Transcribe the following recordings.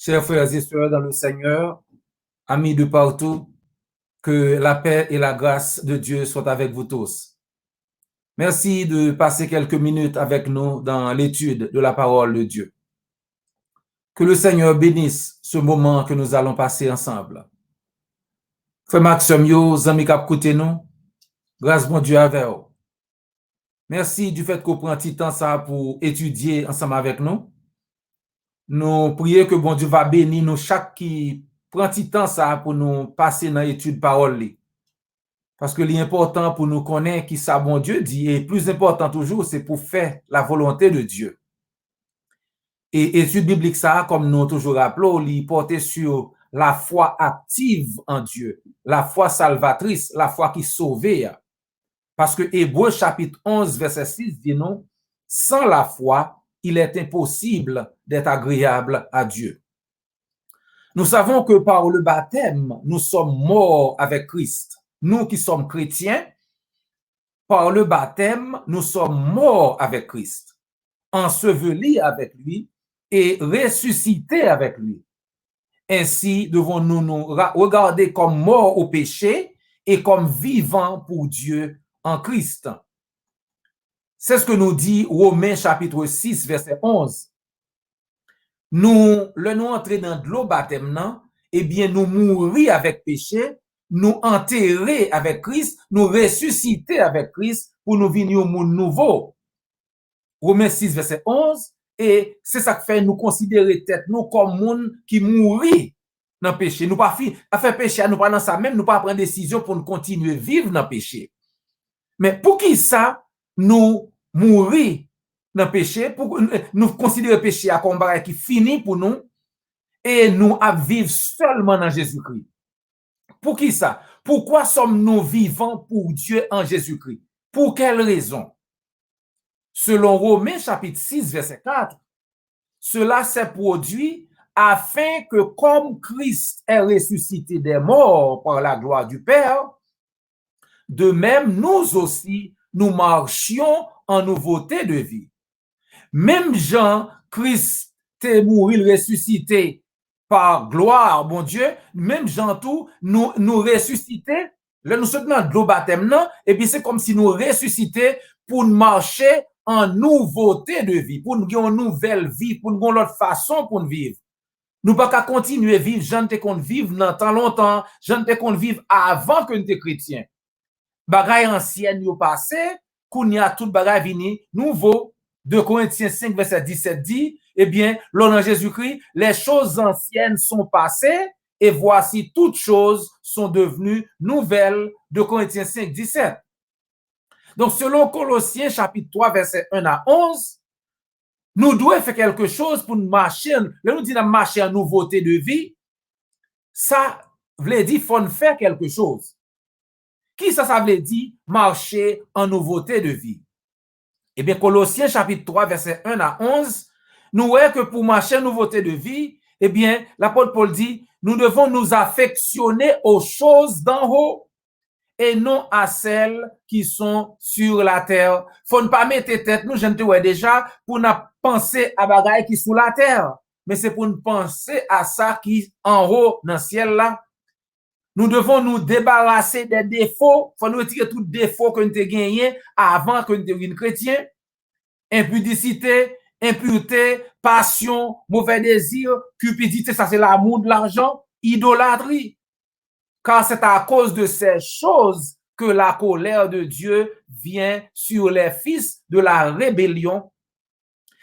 Chers frères et sœurs dans le Seigneur, amis de partout, que la paix et la grâce de Dieu soient avec vous tous. Merci de passer quelques minutes avec nous dans l'étude de la parole de Dieu. Que le Seigneur bénisse ce moment que nous allons passer ensemble. Frère Maxime, yo, amis k'ap koute nous, grâce bon Dieu avec vous. Merci du fait qu'on prend un petit temps ça pour étudier ensemble avec nous. Nous prions que bon Dieu va bénir nous chaque qui prend un petit temps ça pour nous passer dans l'étude parole. Parce que l'important pour nous connaître qui ça bon Dieu dit, et plus important toujours, c'est pour faire la volonté de Dieu. Et étude biblique ça, comme nous toujours rappelons, il porte sur la foi active en Dieu, la foi salvatrice, la foi qui sauve. Parce que Hébreux chapitre 11, verset 6 dit non, sans la foi, il est impossible d'être agréable à Dieu. Nous savons que par le baptême, nous sommes morts avec Christ. Nous qui sommes chrétiens, par le baptême, nous sommes morts avec Christ, ensevelis avec lui et ressuscités avec lui. Ainsi, devons-nous nous regarder comme morts au péché et comme vivants pour Dieu en Christ. C'est ce que nous dit Romains chapitre 6, verset 11. Nous entrer dans l'eau baptême, eh bien, nous mourir avec péché, nous enterrer avec Christ, nous ressusciter avec Christ pour nous venir au monde nouveau. Romains 6, verset 11, et c'est ça qui fait nous considérer tête nous comme monde qui mourit dans le péché. Nous pas faire péché, nous pas dans ça même, nous pas prendre décision pour nous continuer à vivre dans le péché. Mais pour qui ça, nous mourir dans le péché, pour nous considérer le péché comme un bagage qui finit pour nous, et nous à vivre seulement dans Jésus-Christ. Pour qui ça? Pourquoi sommes-nous vivants pour Dieu en Jésus-Christ? Pour quelle raison? Selon Romains chapitre 6, verset 4, cela s'est produit afin que comme Christ est ressuscité des morts par la gloire du Père, de même nous aussi, nous marchions en nouveauté de vie. Même Jean, Christ est mort, ressuscité par gloire, bon Dieu, même Jean tout, nous ressusciter, là nous sommes dans le baptême, non? Et puis c'est comme si nous ressusciter pour marcher en nouveauté de vie, pour nous avoir une nouvelle vie, pour nous avoir une autre façon pour nous vivre. Nous pas qu'à continuer à vivre, j'en te qu'on vive dans tant longtemps, j'en te qu'on vive avant que nous étions chrétiens. Bagay ancien yo passé, qu'on y a tout bagay vini nouveau. 2 Corinthiens 5, verset 17 dit, eh bien, l'on en Jésus-Christ, les choses anciennes sont passées et voici toutes choses sont devenues nouvelles. 2 Corinthiens 5, 17. Donc, selon Colossiens chapitre 3, verset 1 à 11, nous devons faire quelque chose pour marcher. Là, nous disons marcher en nouveauté de vie. Ça veut dire qu'il faut faire quelque chose. Qui ça veut dire marcher en nouveauté de vie? Eh bien, Colossiens chapitre 3, verset 1 à 11, nous voyons que pour marcher en nouveauté de vie, eh bien, l'apôtre Paul dit, nous devons nous affectionner aux choses d'en haut et non à celles qui sont sur la terre. Faut ne pas mettre tête, nous, je ne te vois déjà, pour ne penser à bagaille qui sous la terre, mais c'est pour nous penser à ça qui en haut dans le ciel là. Nous devons nous débarrasser des défauts. Il faut nous retirer tous les défauts que nous avons gagnés avant que nous devenions chrétiens. Impudicité, impureté, passion, mauvais désir, cupidité, ça c'est l'amour de l'argent, idolâtrie. Car c'est à cause de ces choses que la colère de Dieu vient sur les fils de la rébellion.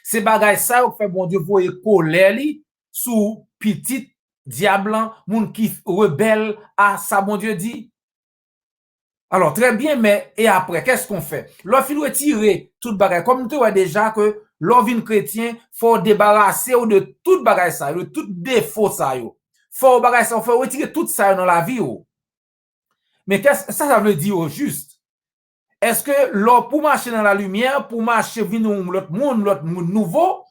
Ces bagages ça, fait bon Dieu voyer colère sous petite diable, moun qui rebelle à ça, bon Dieu dit. Alors, très bien, mais et après, qu'est-ce qu'on fait? Lorsqu'il retirer tout bagage, comme nous te voyons déjà que l'orvin chrétien, faut débarrasser de tout bagage ça, de tout défaut ça, faut bagage ça, faut retirer tout ça dans la vie. Mais qu'est-ce que ça veut dire au juste? Est-ce que pour marcher dans la lumière, pour marcher vers l'autre monde nouveau,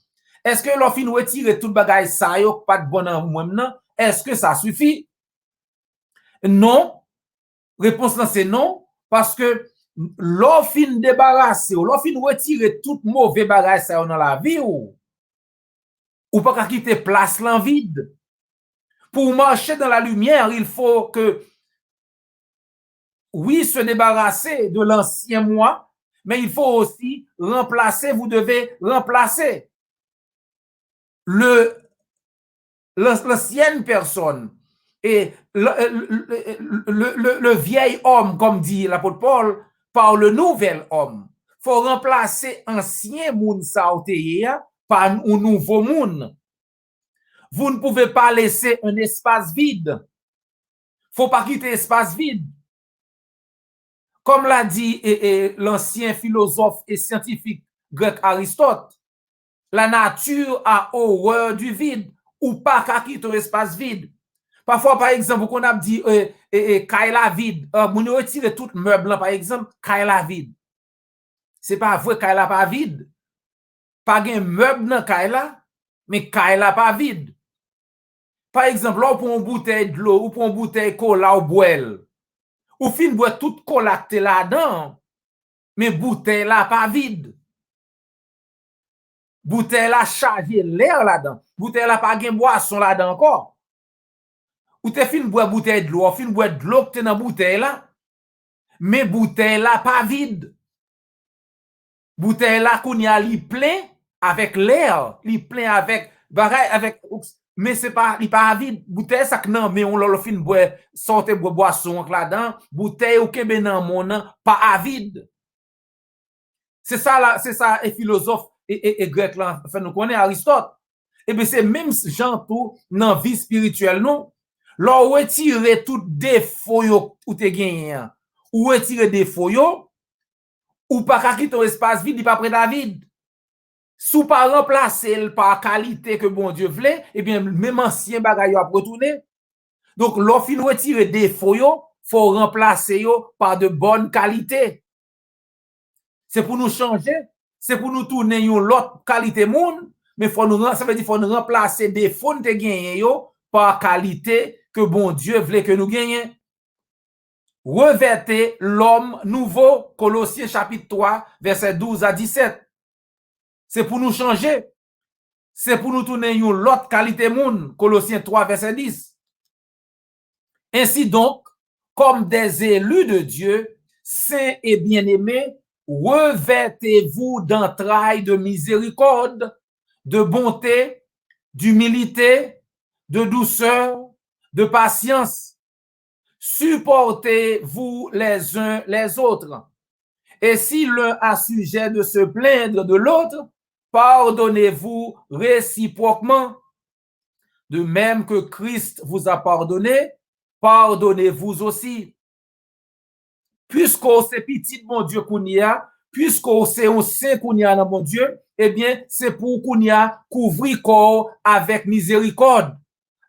est-ce que l'on fin retirer tout bagage ça, pas de bon en moi-même, est-ce que ça suffit? Non. Réponse là, c'est non, parce que l'on fin débarrasser, l'on fin retirer tout mauvais bagage ça dans la vie, ou pas quitter place là vide. Pour marcher dans la lumière, il faut que, oui, se débarrasser de l'ancien moi, mais il faut aussi remplacer, vous devez remplacer l'ancienne personne. Et le vieil homme, comme dit l'apôtre Paul, par le nouvel homme. Il faut remplacer ancien monde par un nouveau monde. Vous ne pouvez pas laisser un espace vide. Faut pas quitter espace vide. Comme l'a dit l'ancien philosophe et scientifique grec Aristote, la nature a horreur du vide ou pas qu'à quitter l'espace vide. Parfois, par exemple, qu'on a dit Kaila vide, on retire tout meuble, par exemple, Kaila vide. C'est pas vrai, Kaila pas vide. Pas de meuble dans Kaila, mais Kaila pas vide. Par exemple, là, on prend une bouteille de l'eau, ou prend une bouteille de cola ou boire. Ou fin boire tout colacté là-dedans, mais bouteille là pas vide. Bouteille là chargé l'air là-dedans. Bouteille là pas de boisson là-dedans encore. Ou te fin boire bouteille de l'eau, fin boire de l'eau que dans bouteille là, mais bouteille là pas vide. Bouteille là qu'on y a li plein avec l'air, li plein avec mais c'est pas li pas vide. Bouteille ça que non mais on le fin boire sortir boire boisson là-dedans, bouteille ou kebe nan mon pas vide. C'est ça là, c'est ça et philosophe et grec là, enfin nous connaît Aristote. Et bien c'est même genre tout dans vie spirituelle non. Là retirer tout défaut yo ou te gagné ou retirer défaut yo ou pas qu'à quitter espace vide, il pas près David. Sous pas remplacer par qualité que bon Dieu voulait, et bien même ancien bagay a retourné. Donc l'offre retirer défaut yo, faut remplacer yo par de bonnes qualités. C'est pour nous changer, c'est pour nous tourner une autre qualité monde, mais faut nous ça veut dire faut nous remplacer défaut de gagner yo par qualité que bon Dieu voulait que nous gagnions. Revêtez l'homme nouveau, Colossiens chapitre 3, verset 12 à 17. C'est pour nous changer. C'est pour nous tourner une l'autre qualité monde, Colossiens 3, verset 10. Ainsi donc, comme des élus de Dieu, saints et bien-aimés, revêtez-vous d'entrailles de miséricorde, de bonté, d'humilité, de douceur, de patience. Supportez-vous les uns les autres. Et si l'un a sujet de se plaindre de l'autre, pardonnez-vous réciproquement. De même que Christ vous a pardonné, pardonnez-vous aussi. Puisqu'on c'est petit mon Dieu qu'on y a, puisqu'on c'est un saint qu'on y a dans mon Dieu, eh bien, c'est pour qu'on y a couvrir corps avec miséricorde,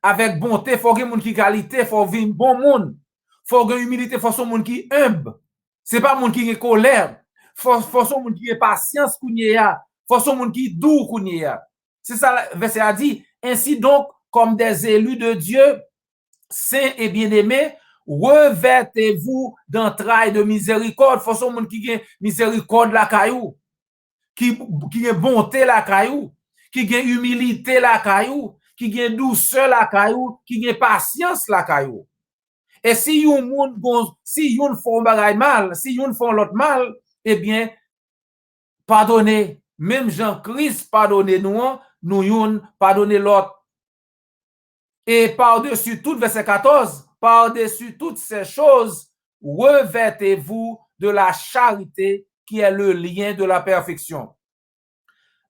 avec bonté. Faut que monde qui qualité, faut vivre bon monde. Faut que humilité, faut son monde qui humble. C'est pas monde qui est colère. Faut son monde qui est patience qu'on y a. Faut son monde qui est doux qu'on y a. C'est ça le verset a dit. Ainsi donc, comme des élus de Dieu, saints et bien-aimés, revêtez-vous d'entrailles de miséricorde. Faut son monde qui a miséricorde la caillou, qui a bonté la caillou, qui a humilité la caillou, qui a douceur la caillou, qui a patience la caillou. Et si yon moun si yon font bagay mal, si yon font l'autre mal, eh bien, pardonnez. Même Jean-Christ pardonnez nous yon pardonnez l'autre. Et par-dessus tout, verset 14, par-dessus toutes ces choses, revêtez-vous de la charité qui est le lien de la perfection.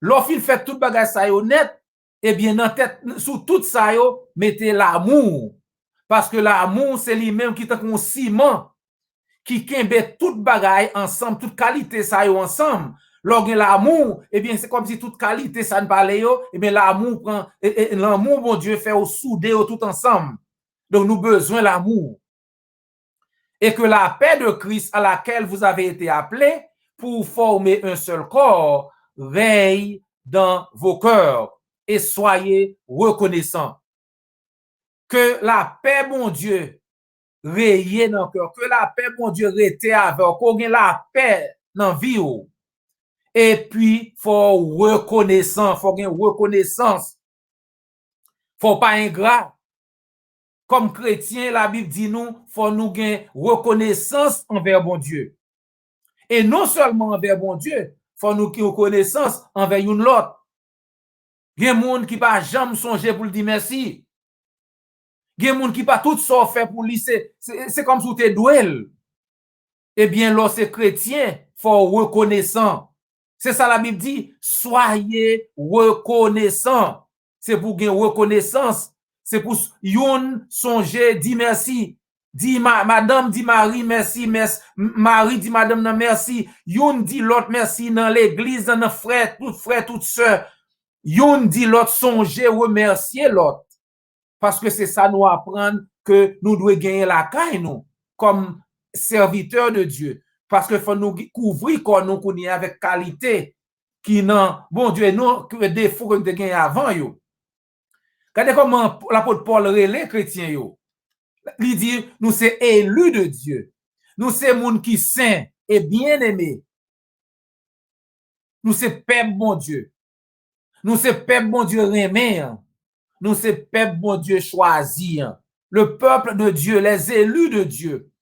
Lorsqu'il fait tout bagay sa yo net, eh bien, dans tête, sous tout ça yo, mettez l'amour. Parce que l'amour, c'est lui-même qui est un ciment qui kembe tout bagaille ensemble, toute qualité ça yo ensemble. Lorsque l'amour, eh bien, c'est comme si toute qualité ça ne parlait yo, eh bien, l'amour prend, l'amour, mon Dieu, fait au souder tout ensemble. Donc, nous besoin l'amour. Et que la paix de Christ à laquelle vous avez été appelés pour former un seul corps veille dans vos cœurs et soyez reconnaissants. Que la paix, mon Dieu, reye dans le cœur. Que la paix, mon Dieu, rete avec. Qu'on ait la paix dans la vie. Et puis, faut reconnaissance. Faut une reconnaissance. Faut pas ingrat. comme chrétien, la Bible dit nous, faut nous gagner reconnaissance envers bon Dieu. Et non seulement envers bon Dieu, faut nous gagner reconnaissance envers une l'autre. Il y a des gens qui pas jamais songer pour lui dire merci. Il y a des gens qui pas tout ça fait pour lui, c'est comme si tu es doué. Eh bien, lorsque chrétien, faut reconnaissant. C'est ça la Bible dit, soyez reconnaissant. C'est pour gagner reconnaissance. C'est pour yon songer, dit merci. Dit madame, dit Marie, merci, merci. Marie dit madame, non, merci. Yon dit l'autre merci dans l'église, dans nos frères, toutes sœurs. Yon dit l'autre songer, remercier l'autre. Parce que c'est ça nous apprendre que nous devons gagner la caille, nous, comme serviteurs de Dieu. Parce que faut nous couvrir quand nous connaissons avec qualité qui n'ont, bon Dieu, non, que défaut que nous avons gagné avant, yo. Regardez comment l'apôtre Paul relève chrétien, yo. Il dit, nous sommes élus de Dieu. Nous sommes monde qui saint et bien aimé. Nous sommes peuple bon Dieu. Nous sommes peuple bon Dieu aimé. Nous sommes peuple bon Dieu choisi. Le peuple de Dieu, les élus de Dieu,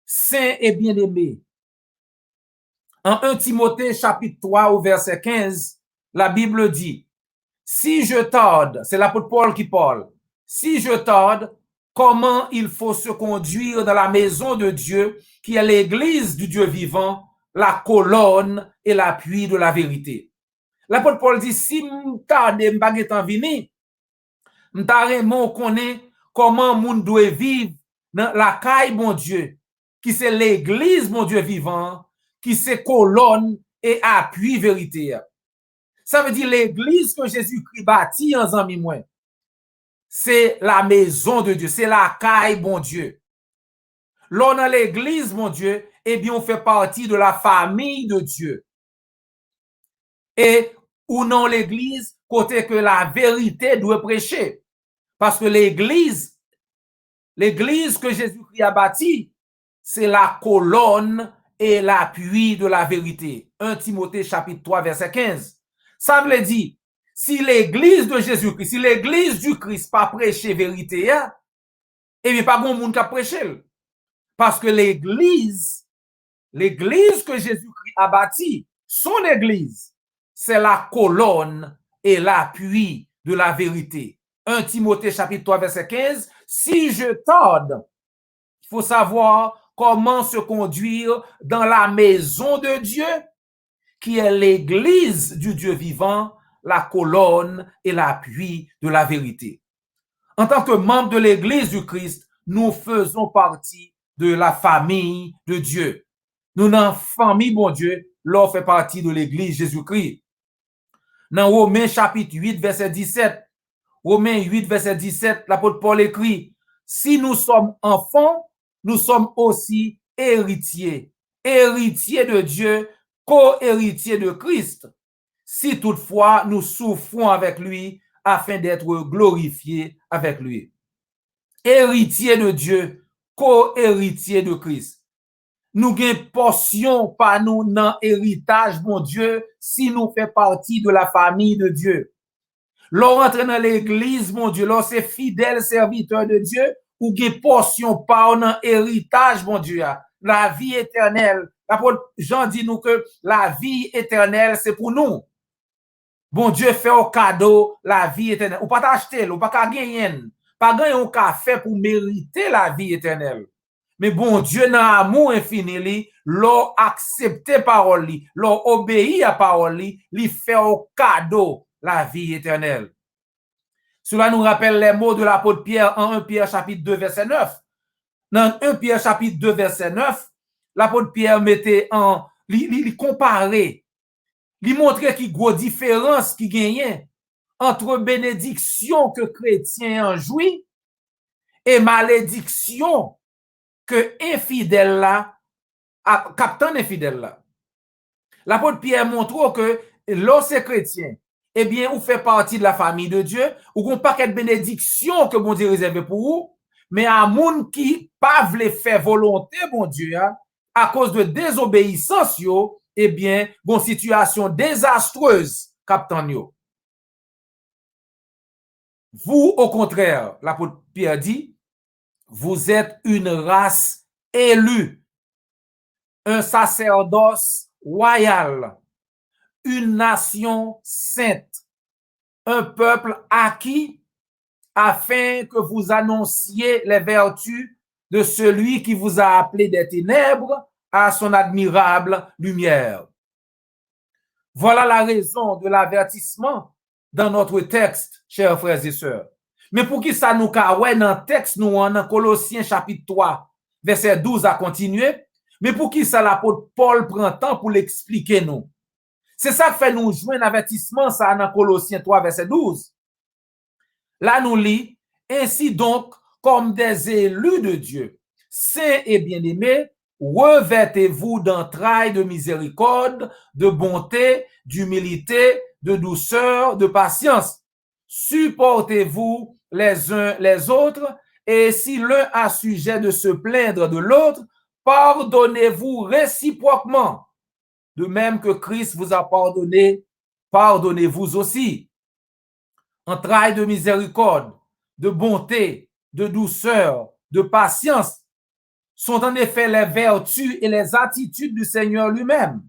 saints et bien aimés. En 1 Timothée chapitre 3 au verset 15, la Bible dit, si je tarde, c'est l'apôtre Paul qui parle, si je tarde, comment il faut se conduire dans la maison de Dieu, qui est l'église du Dieu vivant, la colonne et l'appui de la vérité. L'apôtre Paul dit, si m'tarde m'baguette en vini, m'tare mon connaît comment moun doit vivre dans la caille bon Dieu, qui c'est l'église mon Dieu vivant, qui c'est colonne et appui vérité. Ça veut dire l'église que Jésus-Christ bâtit en zami moins. C'est la maison de Dieu, c'est la caille bon Dieu. L'on a l'église mon Dieu, eh bien on fait partie de la famille de Dieu. Et ou non l'église, côté que la vérité doit prêcher. Parce que l'église que Jésus-Christ a bâti, c'est la colonne et l'appui de la vérité. 1 Timothée chapitre 3 verset 15. Ça veut dire, si l'église de Jésus-Christ, si l'église du Christ pas prêcher vérité, eh bien pas bon monde qui a prêché. Parce que l'église que Jésus-Christ a bâti, son église, c'est la colonne et l'appui de la vérité. 1 Timothée chapitre 3 verset 15. Si je tarde, il faut savoir comment se conduire dans la maison de Dieu, qui est l'église du Dieu vivant, la colonne et l'appui de la vérité. En tant que membre de l'église du Christ, nous faisons partie de la famille de Dieu. Nous, dans la famille, bon Dieu, l'on fait partie de l'église Jésus-Christ. Dans Romains chapitre 8, verset 17, Romains 8, verset 17, l'apôtre Paul écrit, si nous sommes enfants, nous sommes aussi héritiers. Héritiers de Dieu, co-héritiers de Christ. Si toutefois nous souffrons avec lui afin d'être glorifiés avec lui. Héritiers de Dieu, co-héritiers de Christ. Nous gagnons portion par nous dans héritage, bon Dieu, si nous faisons partie de la famille de Dieu. L'on rentre dans l'église, mon Dieu, l'on c'est fidèle serviteur de Dieu, ou gagnons portion par dans héritage, mon Dieu, la vie éternelle. L'apôtre Jean dit nous que la vie éternelle, c'est pour nous. Bon Dieu fait au cadeau la vie éternelle. Ou pas t'acheter, ou pas gagner. Pas gagner un café pour mériter la vie éternelle. Mais bon Dieu, dans l'amour infini, l'on accepte parole, l'on obéit à parole, lui fait au cadeau la vie éternelle. Cela nous rappelle les mots de l'apôtre Pierre en 1 Pierre chapitre 2 verset 9. Dans 1 Pierre chapitre 2 verset 9, l'apôtre Pierre mettait en, il comparait, il montrait qu'il y a une différence qui gagne entre bénédiction que chrétien en jouit et malédiction que infidèle là, captant infidèle là. L'apôtre Pierre montre que lorsque chrétien, eh bien, vous fait partie de la famille de Dieu, ou qu'on pas quelle bénédiction que bon Dieu réserve pour vous, mais à moun qui pas veut faire volonté, bon Dieu, à cause de désobéissance, yo, eh bien, bon situation désastreuse, captant yo. Vous, au contraire, l'apôtre Pierre dit, Vous êtes une race élue, un sacerdoce royal, une nation sainte, un peuple acquis afin que vous annonciez les vertus de celui qui vous a appelé des ténèbres à son admirable lumière. Voilà la raison de l'avertissement dans notre texte, chers frères et sœurs. Mais pour qui ça nous ouais dans le texte, nous en Colossiens chapitre 3, verset 12 à continuer, mais pour qui ça l'apôtre Paul prend temps pour l'expliquer nous. C'est ça qui fait nous jouer un avertissement, ça dans Colossiens 3, verset 12. Là, nous lit, ainsi donc, comme des élus de Dieu, saints et bien-aimés, revêtez-vous d'entrailles de miséricorde, de bonté, d'humilité, de douceur, de patience. Supportez-vous les uns les autres, et si l'un a sujet de se plaindre de l'autre, pardonnez-vous réciproquement. De même que Christ vous a pardonné, pardonnez-vous aussi. Entrailles de miséricorde, de bonté, de douceur, de patience sont en effet les vertus et les attitudes du Seigneur lui-même.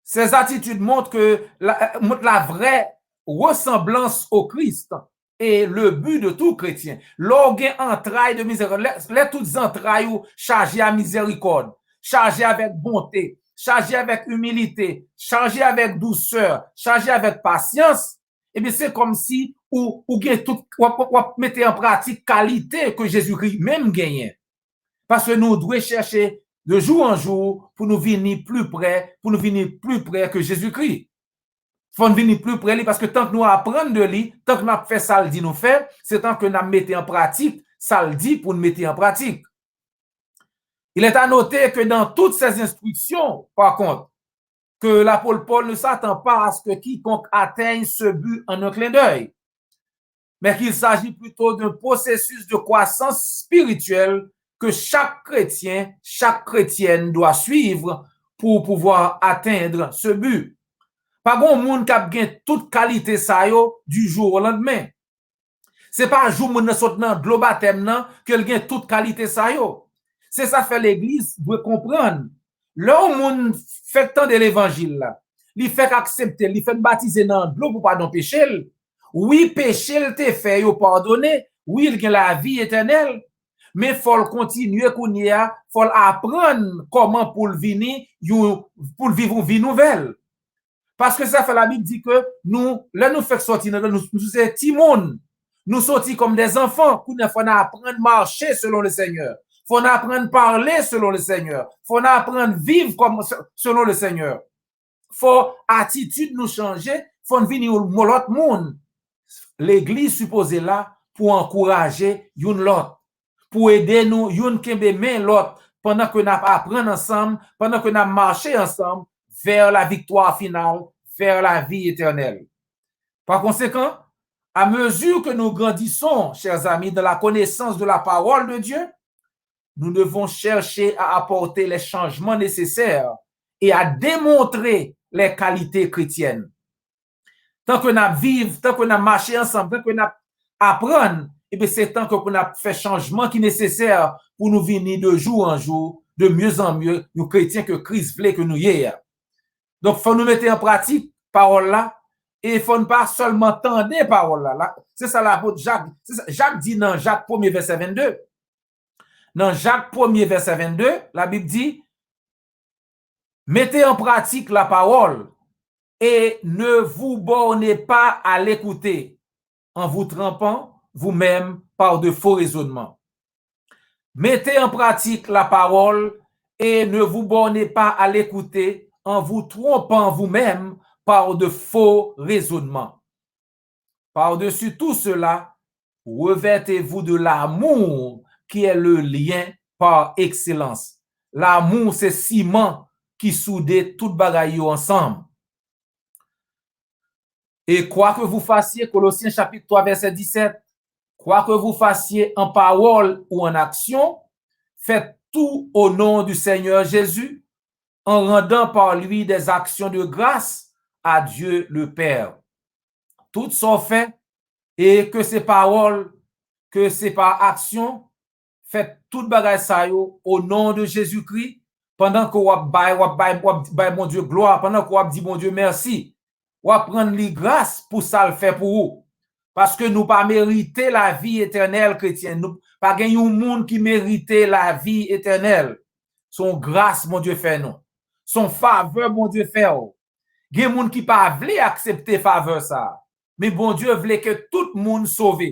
Ces attitudes montrent la vraie ressemblance au Christ et le but de tout chrétien. L'orgueil entrailles de miséricorde, les toutes entrailles chargées à miséricorde, chargées avec bonté, chargées avec humilité, chargées avec douceur, chargées avec patience. Eh bien, c'est comme si ou mettez en pratique qualité que Jésus-Christ même gagnait. Parce que nous devons chercher de jour en jour pour nous venir plus près, que Jésus-Christ. Il faut nous venir plus près parce que tant que nous apprenons de lui, tant que nous fait ça le dit nous faire, c'est tant que nous mettons en pratique, ça le dit pour nous mettre en pratique. Il est à noter que dans toutes ces instructions, par contre, que l'apôtre Paul ne s'attend pas à ce que quiconque atteigne ce but en un clin d'œil, mais qu'il s'agit plutôt d'un processus de croissance spirituelle que chaque chrétien, chaque chrétienne doit suivre pour pouvoir atteindre ce but. Pas bon monde qui a gagné toute qualité ça yo du jour au lendemain. C'est pas un jour où nous saute dans le baptême non que il gagne toute qualité ça yo. C'est ça fait l'église doit comprendre. Là où monde fait tant de l'évangile là, il fait accepter, il fait baptiser dans l'eau pour pardon péché. Oui, péché il te fait yo pardonner, oui, il gagne la vie éternelle. Mais il faut continuer il faut apprendre comment pour venir pour vivre une vie nouvelle. Parce que ça fait la Bible dit que nous, là nous fait sortir, nous sommes timons, nous sortis comme des enfants, il faut apprendre à marcher selon le Seigneur. Il faut apprendre à parler selon le Seigneur. Il faut apprendre à vivre comme, selon le Seigneur. Il faut attitude nous changer, il faut venir l'autre monde. L'église supposée là pour encourager une l'autre, pour aider nous, une qui main l'autre, pendant que nous apprenons ensemble, pendant que nous marchons ensemble vers la victoire finale, vers la vie éternelle. Par conséquent, à mesure que nous grandissons, chers amis, dans la connaissance de la parole de Dieu, nous devons chercher à apporter les changements nécessaires et à démontrer les qualités chrétiennes. Tant que nous vivons, tant que nous marchons ensemble, tant que nous apprenons, et bien c'est tant que nous fait changement qui est nécessaire pour nous venir de jour en jour, de mieux en mieux, nous chrétiens que Christ voulait que nous y ayons. Donc, il faut nous mettre en pratique parole là, et il faut ne pas seulement entendre parole là. C'est ça l'apôtre Jacques. Jacques dit dans Jacques 1er verset 22. Dans Jacques 1er verset 22, la Bible dit, mettez en pratique la parole et ne vous bornez pas à l'écouter en vous trempant vous-même par de faux raisonnements. Mettez en pratique la parole et ne vous bornez pas à l'écouter en vous trompant vous-même par de faux raisonnements. Par-dessus tout cela, revêtez-vous de l'amour qui est le lien par excellence. L'amour, c'est ciment qui soude toute bagaille ensemble. Et quoi que vous fassiez, Colossiens chapitre 3, verset 17, quoi que vous fassiez en parole ou en action, faites tout au nom du Seigneur Jésus, en rendant par lui des actions de grâce à Dieu le Père. Toutes sont faites et que ces paroles que c'est par action, faites tout bagay ça yo au nom de Jésus-Christ, pendant que wap bay mon Dieu gloire, pendant que wap dit mon Dieu merci, wap prendre li grâce pour ça le fait pour vous. Parce que nous pas mériter la vie éternelle chrétienne. Nous pas gagner un monde qui méritait la vie éternelle. Son grâce, mon Dieu, fait non. Son faveur, mon Dieu, fait oh. Gen moun qui pas voulu accepter faveur ça. Mais bon Dieu voulait que tout le monde sauve.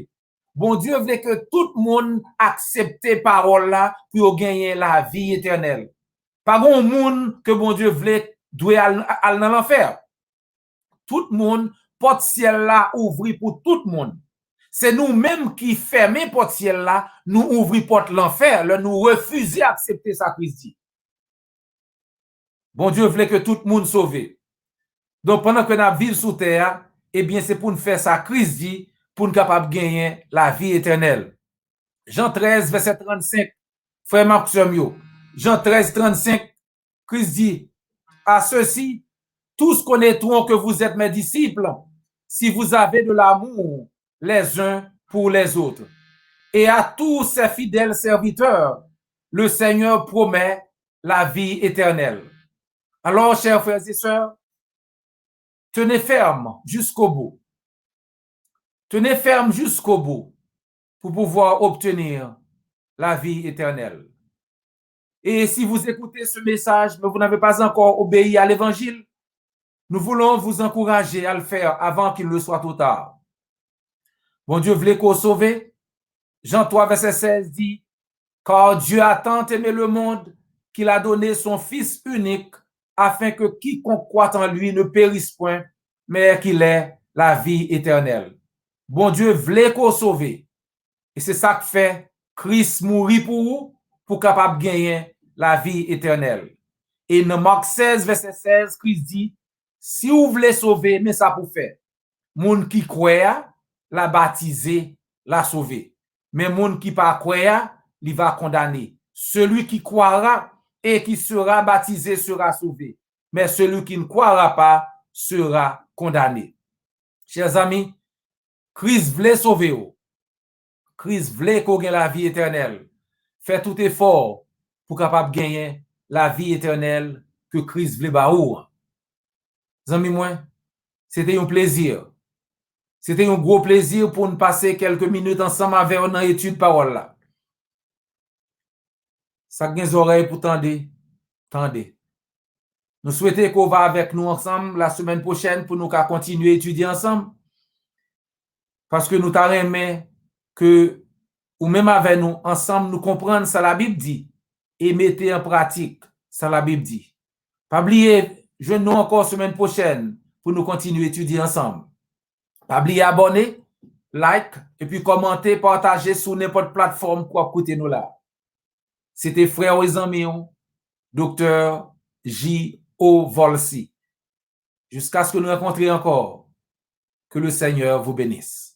Bon Dieu voulait que tout le monde accepte parole là pour gagner la vie éternelle. Pas grand monde que bon Dieu voulait doit aller dans l'enfer. Tout le monde porte ciel là ouvri pour tout le monde. C'est nous-mêmes qui fermons porte ciel là, nous ouvrons porte l'enfer, là nous refusons d'accepter ça Christ dit. Bon Dieu voulait que tout le monde sauve. Donc pendant que nous vivons sous terre, eh bien c'est pour nous faire ça Christ dit pour nous capable de gagner la vie éternelle. Jean 13 verset 35. Frère Marc Jean 13 35 Christ dit à ceux-ci tous connaîtront que vous êtes mes disciples si vous avez de l'amour les uns pour les autres. Et à tous ses fidèles serviteurs, le Seigneur promet la vie éternelle. Alors, chers frères et sœurs, tenez ferme jusqu'au bout. Tenez ferme jusqu'au bout pour pouvoir obtenir la vie éternelle. Et si vous écoutez ce message, mais vous n'avez pas encore obéi à l'évangile, nous voulons vous encourager à le faire avant qu'il ne soit trop tard. Bon Dieu voulait qu'on sauve. Jean 3, verset 16 dit, car Dieu a tant aimé le monde qu'il a donné son Fils unique afin que quiconque croit en lui ne périsse point, mais qu'il ait la vie éternelle. Bon Dieu voulait qu'on sauve. Et c'est ça que fait Christ mourir pour vous, pour capable gagner la vie éternelle. Et dans Marc 16, verset 16, Christ dit, si vous voulez sauver, mais ça pour faire. Moun qui croit, la baptiser, la sauver. Mais moun qui pas croit, il va condamner. Celui qui croira et qui sera baptisé sera sauvé. Mais celui qui ne croira pas sera condamné. Chers amis, Christ voulait sauver vous. Christ voulait qu'on gagne la vie éternelle. Faites tout effort pour capable gagner la vie éternelle que Christ voulait baou. Amis moi, c'était un plaisir. C'était un gros plaisir pour nous passer quelques minutes ensemble avec une étude parole là. Ça gagne les oreilles pour tendez. Nous souhaitons qu'on va avec nous ensemble la semaine prochaine pour nous continuer à étudier ensemble. Parce que nous t'aimons que, ou même avec nous, ensemble, nous comprenons ce que la Bible dit et mettez en pratique ce que la Bible dit. Pas oublier, je nous encore semaine prochaine pour nous continuer à étudier ensemble. Pas oublier abonner, like, et puis commenter, partager sur n'importe plateforme pour écouter nous là. C'était frère et amis, Dr. J.O. Volsi. Jusqu'à ce que nous rencontrions encore, que le Seigneur vous bénisse.